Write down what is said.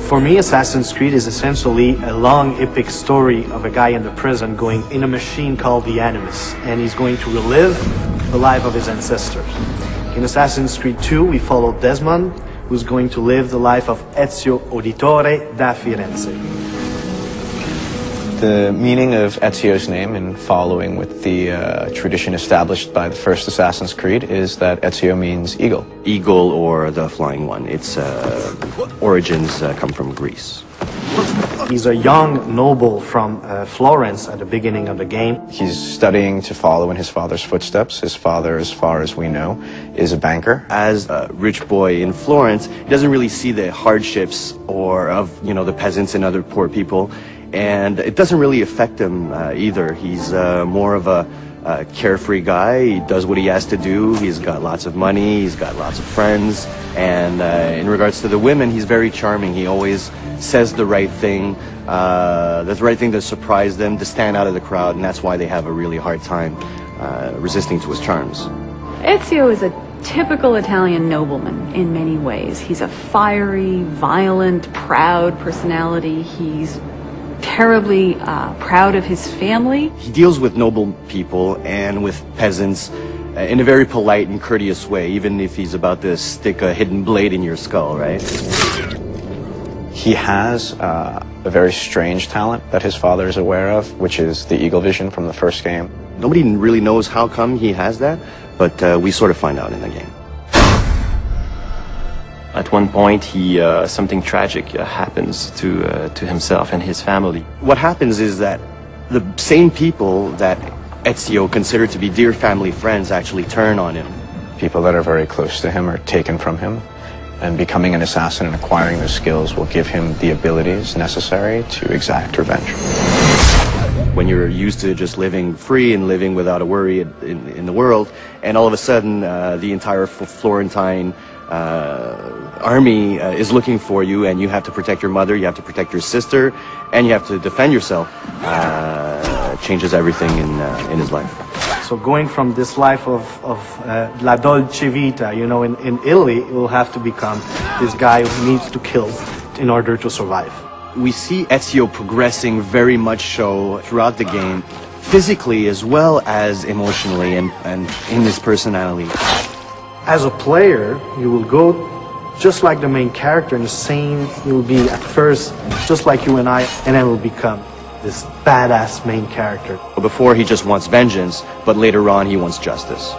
For me, Assassin's Creed is essentially a long epic story of a guy in the prison going in a machine called the Animus, and he's going to relive the life of his ancestors. In Assassin's Creed 2, we follow Desmond, who's going to live the life of Ezio Auditore da Firenze. The meaning of Ezio's name, in following with the tradition established by the first Assassin's Creed, is that Ezio means eagle. Eagle, or the flying one. Its origins come from Greece. He's a young noble from Florence at the beginning of the game. He's studying to follow in his father's footsteps. His father, as far as we know, is a banker. As a rich boy in Florence, he doesn't really see the hardships of the peasants and other poor people. And it doesn't really affect him either. He's more of a carefree guy. He does what he has to do. He's got lots of money. He's got lots of friends. And in regards to the women, he's very charming. He always says the right thing, the right thing to surprise them, to stand out of the crowd, and that's why they have a really hard time resisting to his charms. Ezio is a typical Italian nobleman in many ways. He's a fiery, violent, proud personality. He's terribly proud of his family. He deals with noble people and with peasants in a very polite and courteous way, even if he's about to stick a hidden blade in your skull, right? He has a very strange talent that his father is aware of, which is the eagle vision from the first game. Nobody really knows how come he has that, but we sort of find out in the game. At one point, something tragic happens to himself and his family. What happens is that the same people that Ezio considered to be dear family friends actually turn on him. People that are very close to him are taken from him, and becoming an assassin and acquiring those skills will give him the abilities necessary to exact revenge. When you're used to just living free and living without a worry in the world, and all of a sudden the entire Florentine army is looking for you, and you have to protect your mother, you have to protect your sister, and you have to defend yourself, changes everything in his life. So going from this life of la dolce vita, in Italy, it will have to become this guy who needs to kill in order to survive. We see Ezio progressing very much so throughout the game, physically as well as emotionally and in his personality. As a player, you will go just like the main character, and the same will be at first just like you and I, and then will become this badass main character. Before he just wants vengeance, but later on he wants justice.